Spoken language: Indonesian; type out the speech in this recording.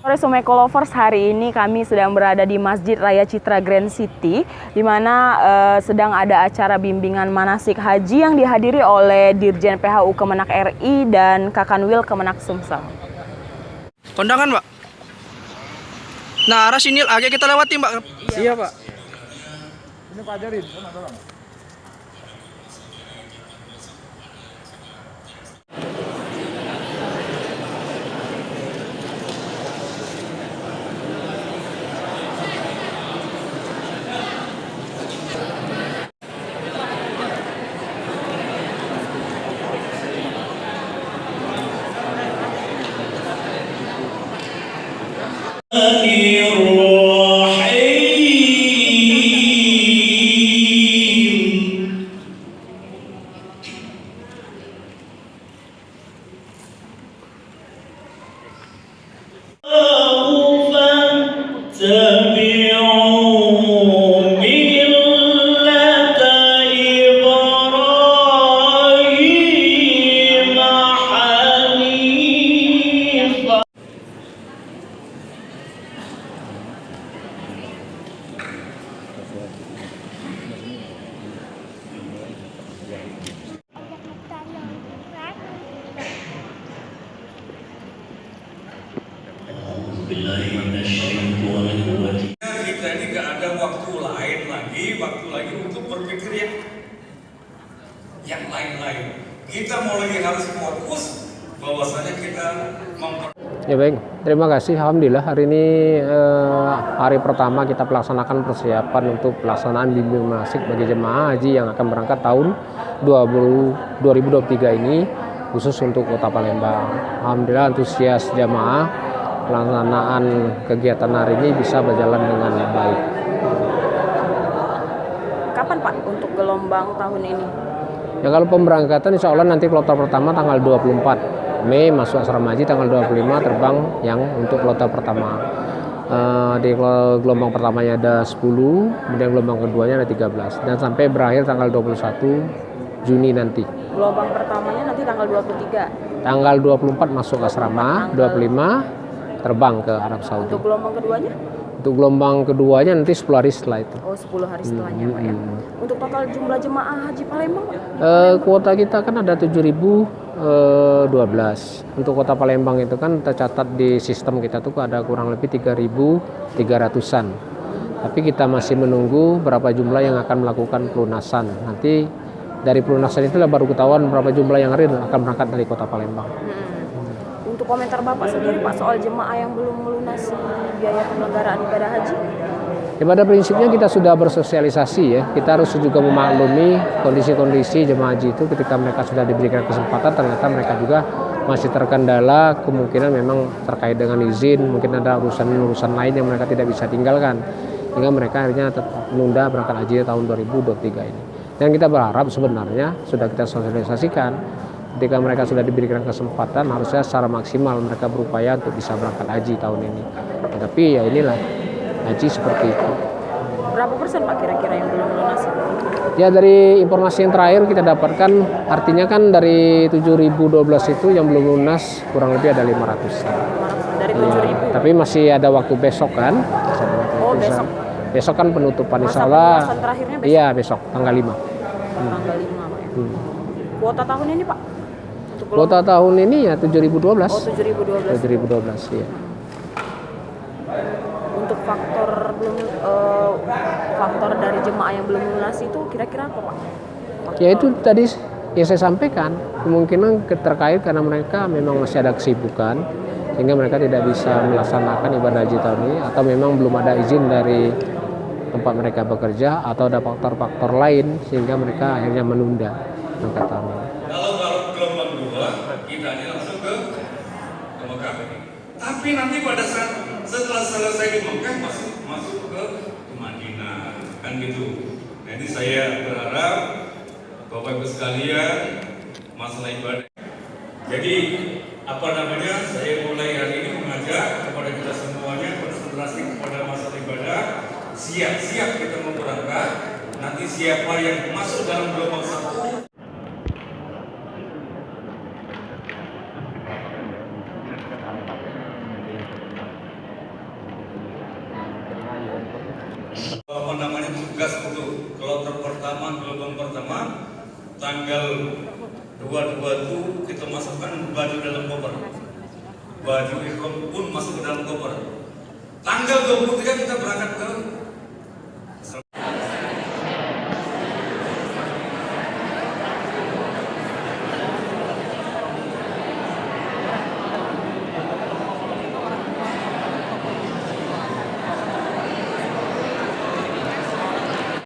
Sore Sumeko Lovers, hari ini kami sedang berada di Masjid Raya Citra Grand City, di mana sedang ada acara bimbingan manasik haji yang dihadiri oleh Dirjen PHU Kemenak RI dan Kakanwil Kemenak Sumsel. Kondangan, Pak. Nah, arah sini agak kita lewati, Mbak. Iya, Pak. Ini Pak ajarin, tolong. Kita ini gak ada waktu lain lagi untuk berpikir yang lain-lain. Kita mulai harus fokus bahwasanya kita Ya baik, terima kasih. Alhamdulillah hari ini hari pertama kita pelaksanakan persiapan untuk pelaksanaan bimbingan manasik bagi jemaah haji yang akan berangkat tahun 2023 ini khusus untuk Kota Palembang. Alhamdulillah antusias jemaah pelaksanaan kegiatan hari ini bisa berjalan dengan baik. Kapan Pak untuk gelombang tahun ini? Ya kalau pemberangkatan insya Allah nanti kloter pertama tanggal 24 Mei masuk asrama haji, tanggal 25 terbang yang untuk kloter pertama. Di gelombang pertamanya ada 10, kemudian gelombang keduanya ada 13 dan sampai berakhir tanggal 21 Juni nanti. Gelombang pertamanya nanti tanggal 23. Tanggal 24 masuk asrama, 25 terbang ke Arab Saudi. Untuk gelombang keduanya? Untuk gelombang keduanya nanti 10 hari setelah itu. Oh, 10 hari setelahnya Pak ya. Untuk total jumlah jemaah haji Palembang Pak? Kuota kita kan ada 7.012. Untuk Kota Palembang itu kan tercatat di sistem kita tuh ada kurang lebih 3.300-an. Tapi kita masih menunggu berapa jumlah yang akan melakukan pelunasan. Nanti dari pelunasan itulah baru ketahuan berapa jumlah yang akan berangkat dari Kota Palembang. Untuk komentar Bapak sendiri Pak soal jemaah yang belum melunasi biaya penyelenggaraan ibadah haji? Ya, pada prinsipnya kita sudah bersosialisasi ya. Kita harus juga memaklumi kondisi-kondisi jemaah haji itu ketika mereka sudah diberikan kesempatan ternyata mereka juga masih terkendala kemungkinan memang terkait dengan izin, mungkin ada urusan lain yang mereka tidak bisa tinggalkan. Sehingga mereka akhirnya tetap menunda berangkat haji tahun 2023 ini. Dan kita berharap sebenarnya sudah kita sosialisasikan ketika mereka sudah diberikan kesempatan harusnya secara maksimal mereka berupaya untuk bisa berangkat haji tahun ini. Tetapi ya inilah haji seperti itu. Berapa persen Pak kira-kira yang belum melunasi? Ya dari informasi yang terakhir kita dapatkan artinya kan dari 7.012 itu yang belum lunas kurang lebih ada 500. Dari 7.000? Tapi masih ada waktu besok kan? Oh besok? Besok kan penutupan insya Allah. Allah. Terakhirnya besok? Iya besok tanggal 5. Tanggal 5 Pak ya. Kuota tahun ini Pak? Kuota tahun ini ya 7.012. Oh 7.012. 7.012 ya. Untuk faktor dari jemaah yang belum melunasi itu kira-kira apa Pak? Ya itu tadi yang saya sampaikan, kemungkinan terkait karena mereka memang masih ada kesibukan sehingga mereka tidak bisa melaksanakan ibadah haji tahun ini atau memang belum ada izin dari tempat mereka bekerja atau ada faktor-faktor lain sehingga mereka akhirnya menunda berangkat tahun ini. Kalau gelombang 2 kita ini langsung ke Mekah. Tapi nanti pada saat setelah selesai di Mekah masuk ke Madinah kan gitu. Jadi saya berharap Bapak Ibu sekalian masalah ibadah. Jadi saya mulai hari ini mengajak kepada kita semuanya konsentrasi kepada masalah ibadah. Siap-siap kita mau berangkat. Nanti siapa yang masuk dalam gelombang 1 gelombang pertama tanggal 22 itu kita masukkan baju dalam koper. Baju ihram pun masuk ke dalam koper. Tanggal 23 kita berangkat ke